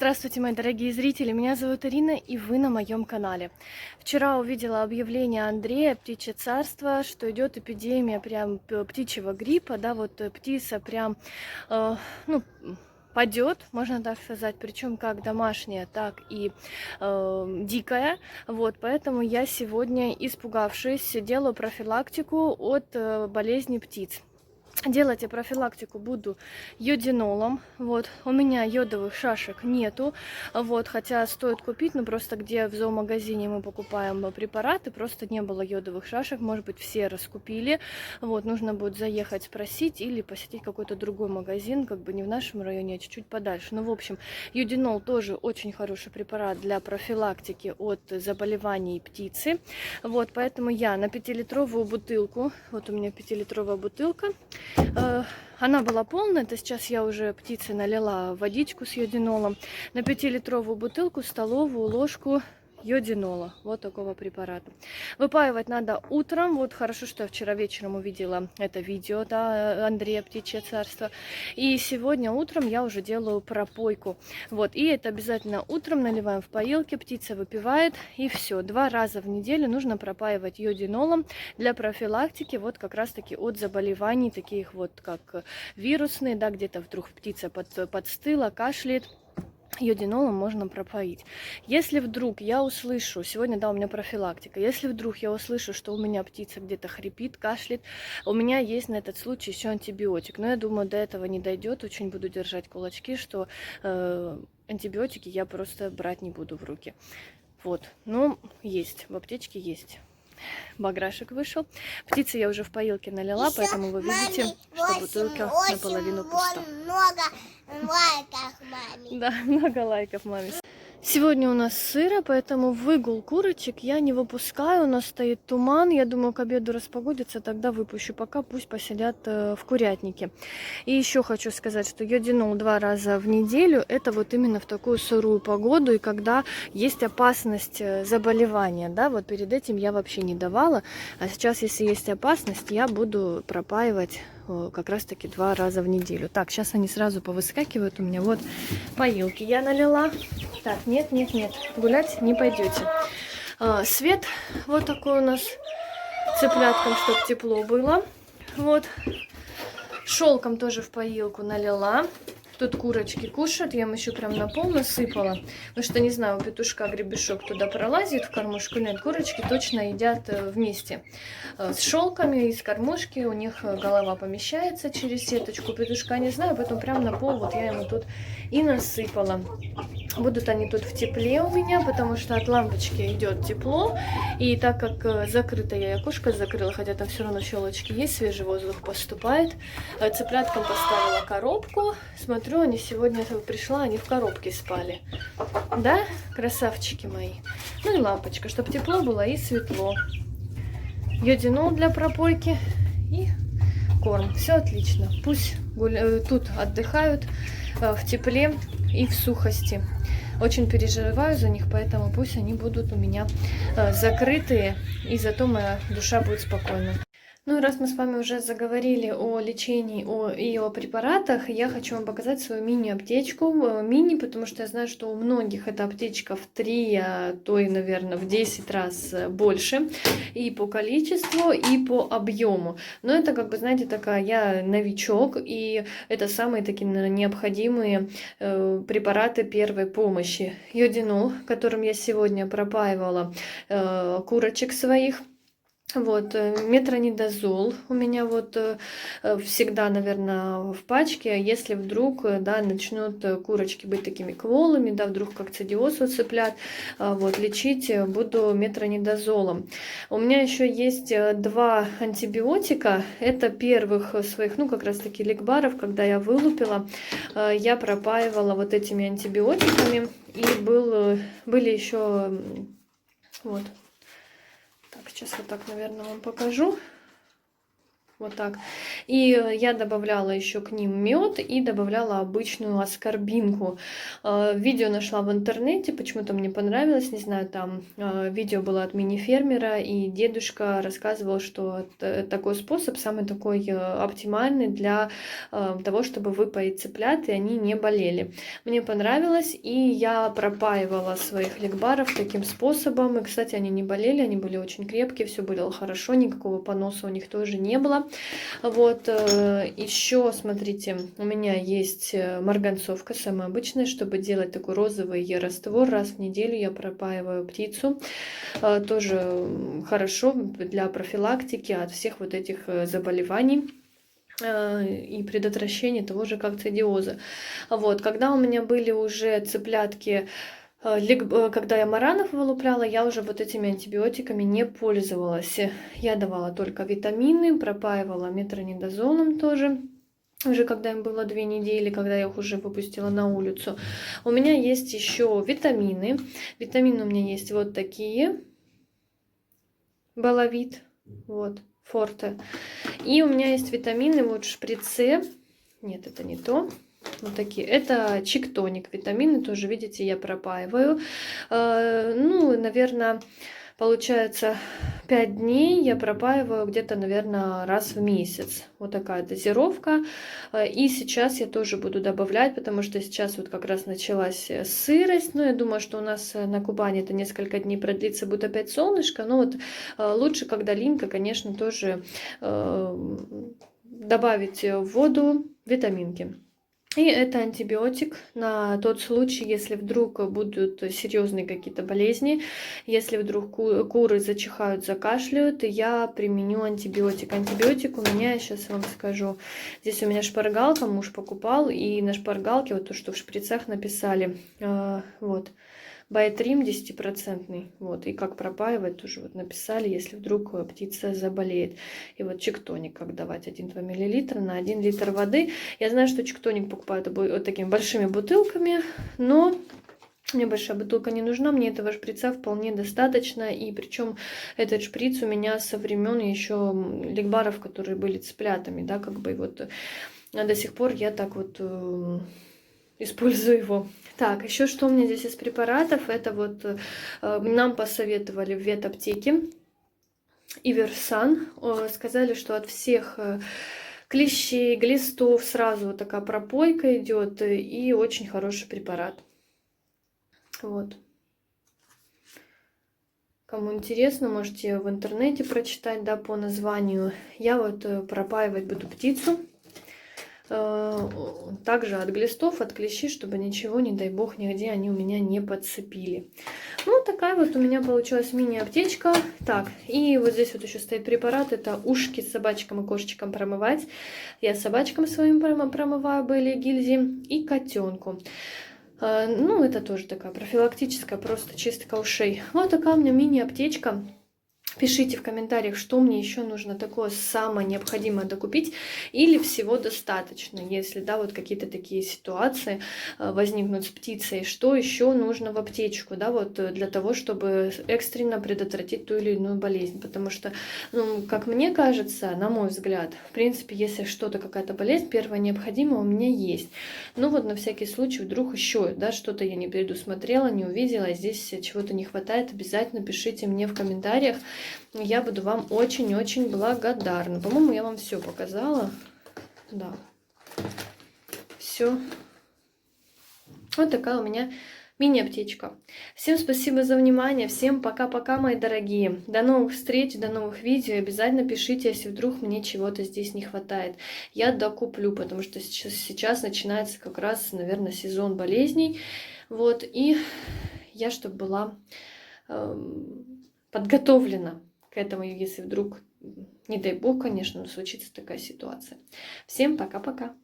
Здравствуйте, мои дорогие зрители, меня зовут Ирина, и вы на моем канале. Вчера увидела объявление Андрея, Птичье царство, что идет эпидемия прям птичьего гриппа, да, вот птица прям, ну, падет, можно так сказать, причем как домашняя, так и дикая. Вот, поэтому я сегодня, испугавшись, делаю профилактику от болезни птиц. Делать я профилактику буду йодинолом. Вот, у меня йодовых шашек нету, вот, хотя стоит купить, но просто где в зоомагазине мы покупаем препараты, просто не было йодовых шашек, может быть, все раскупили, вот, нужно будет заехать спросить или посетить какой-то другой магазин, как бы не в нашем районе, а чуть-чуть подальше. Ну, в общем, йодинол тоже очень хороший препарат для профилактики от заболеваний птицы, вот, поэтому я на 5-литровую бутылку, вот у меня 5-литровая бутылка, она была полная, то сейчас я уже птице налила водичку с йодинолом. На 5-литровую бутылку столовую ложку йодинола, вот такого препарата. Выпаивать надо утром. Вот хорошо, что я вчера вечером увидела это видео, да, Андрея, Птичье царство. И сегодня утром я уже делаю пропойку. Вот, и это обязательно утром наливаем в поилки, птица выпивает, и все. 2 раза в неделю нужно пропаивать йодинолом для профилактики вот как раз-таки от заболеваний, таких вот как вирусные, да, где-то вдруг птица подстыла, кашляет. Йодинолом можно пропоить. Если вдруг я услышу, сегодня, да, у меня профилактика, если вдруг я услышу, что у меня птица где-то хрипит, кашляет, у меня есть на этот случай еще антибиотик. Но я думаю, до этого не дойдет. Очень буду держать кулачки, что антибиотики я просто брать не буду в руки. Вот, ну, есть, в аптечке есть. Баграшек вышел. Птицы я уже в поилке налила, еще, поэтому вы видите, что бутылка наполовину пуста. Много лайков маме. Да, много лайков маме. Сегодня у нас сыро, поэтому выгул курочек я не выпускаю. У нас стоит туман. Я думаю, к обеду распогодится, тогда выпущу. Пока пусть посидят в курятнике. И еще хочу сказать, что йодинол 2 раза в неделю. Это вот именно в такую сырую погоду и когда есть опасность заболевания. Да, вот перед этим я вообще не давала. А сейчас, если есть опасность, я буду пропаивать как раз таки 2 раза в неделю. Так, сейчас они сразу повыскакивают у меня. Вот поилки я налила. Так, нет, гулять не пойдете. Свет вот такой у нас цыпляткам, чтобы тепло было. Вот. Шелком тоже в поилку налила. Тут курочки кушают, я им еще прям на пол насыпала. Потому что, не знаю, у петушка гребешок туда пролазит в кормушку. Нет, курочки точно едят вместе с шелками из кормушки. У них голова помещается через сеточку. Петушка не знаю, поэтому прям на пол вот я ему тут и насыпала. Будут они тут в тепле у меня, потому что от лампочки идет тепло. И так как закрыта я окошко закрыла, хотя там все равно щелочки есть, свежий воздух поступает. Цыпляткам поставила коробку. Смотрю, они сегодня пришла, они в коробке спали. Да, красавчики мои. Ну и лампочка, чтобы тепло было и светло. Йодинол для пропойки и корм. Все отлично. Пусть тут отдыхают в тепле и в сухости. Очень переживаю за них, поэтому пусть они будут у меня закрытые, и зато моя душа будет спокойна. Ну и раз мы с вами уже заговорили о лечении и о препаратах, я хочу вам показать свою мини-аптечку. Мини, потому что я знаю, что у многих эта аптечка в 3, а то и, наверное, в 10 раз больше. И по количеству, и по объему. Но это, как бы, знаете, такая, я новичок, и это самые такие, наверное, необходимые препараты первой помощи. Йодинол, которым я сегодня пропаивала курочек своих. Вот, метронидазол у меня вот всегда, наверное, в пачке. Если вдруг, да, начнут курочки быть такими кволыми, да, вдруг кокцидиоз у цыплят, вот, лечить буду метронидазолом. У меня еще есть 2 антибиотика. Это первых своих, ну, как раз таки ликбаров, когда я вылупила, я пропаивала вот этими антибиотиками. И были еще, вот. Так, сейчас вот так, наверное, вам покажу. Вот так. И я добавляла еще к ним мед и добавляла обычную аскорбинку. Видео нашла в интернете, почему-то мне понравилось, не знаю, там видео было от мини-фермера, и дедушка рассказывал, что такой способ самый такой оптимальный для того, чтобы выпоить цыплят, и они не болели. Мне понравилось, и я пропаивала своих легбаров таким способом. И, кстати, они не болели, они были очень крепкие, все было хорошо, никакого поноса у них тоже не было. Вот, еще, смотрите, у меня есть марганцовка, самая обычная, чтобы делать такой розовый раствор. Раз в неделю я пропаиваю птицу. Тоже хорошо для профилактики от всех вот этих заболеваний и предотвращения того же кокцидиоза. Вот, когда у меня были уже цыплятки, когда я маранов вылупляла, я уже вот этими антибиотиками не пользовалась. Я давала только витамины, пропаивала метронидазолом тоже. Уже когда им было 2 недели, когда я их уже выпустила на улицу. У меня есть еще витамины. Витамины у меня есть вот такие. Балавит. Вот. Форте. И у меня есть витамины вот в шприце. Нет, это не то. Вот такие. Это чиктоник. Витамины тоже, видите, я пропаиваю. Ну, наверное, получается 5 дней я пропаиваю где-то, наверное, раз в месяц. Вот такая дозировка. И сейчас я тоже буду добавлять, потому что сейчас вот как раз началась сырость. Но я думаю, что у нас на Кубани это несколько дней продлится, будет опять солнышко. Но вот лучше, когда линька, конечно, тоже добавить в воду витаминки. И это антибиотик на тот случай, если вдруг будут серьезные какие-то болезни, если вдруг куры зачихают, закашляют, я применю антибиотик. Антибиотик у меня, сейчас вам скажу, здесь у меня шпаргалка, муж покупал, и на шпаргалке вот то, что в шприцах написали, вот, Байтрим 10%, вот, и как пропаивать тоже вот написали, если вдруг птица заболеет. И вот чиктоник, как давать 1-2 мл на 1 литр воды. Я знаю, что чиктоник покупают вот такими большими бутылками, но мне большая бутылка не нужна, мне этого шприца вполне достаточно. И причем этот шприц у меня со времен еще легбаров, которые были цыплятами, да, как бы вот до сих пор я так вот использую его. Так, еще что у меня здесь из препаратов, это вот нам посоветовали в ветаптеке Иверсан, сказали, что от всех клещей, глистов сразу вот такая пропойка идет, и очень хороший препарат. Вот. Кому интересно, можете в интернете прочитать, да, по названию. Я вот пропаивать буду птицу. Также от глистов, от клещей, чтобы ничего, не дай бог, нигде они у меня не подцепили. Ну, такая вот у меня получилась мини-аптечка. Так, и вот здесь вот еще стоит препарат. Это ушки собачкам и кошечкам промывать. Я собачкам своим промываю были гильзи и котенку. Ну, это тоже такая профилактическая, просто чистка ушей. Вот такая у меня мини-аптечка. Пишите в комментариях, что мне еще нужно такое самое необходимое докупить, или всего достаточно, если, да, вот какие-то такие ситуации возникнут с птицей, что еще нужно в аптечку, да, вот для того, чтобы экстренно предотвратить ту или иную болезнь, потому что, ну, как мне кажется, на мой взгляд, в принципе, если что-то, какая-то болезнь, первое необходимое у меня есть, ну вот на всякий случай вдруг еще, да, что-то я не предусмотрела, не увидела, здесь чего-то не хватает, обязательно пишите мне в комментариях. Я буду вам очень-очень благодарна. По-моему, я вам все показала. Да. Все. Вот такая у меня мини-аптечка. Всем спасибо за внимание. Всем пока-пока, мои дорогие. До новых встреч, до новых видео. Обязательно пишите, если вдруг мне чего-то здесь не хватает. Я докуплю, потому что сейчас начинается как раз, наверное, сезон болезней. Вот. И я, чтобы была подготовлена к этому, если вдруг, не дай бог, конечно, случится такая ситуация. Всем пока-пока.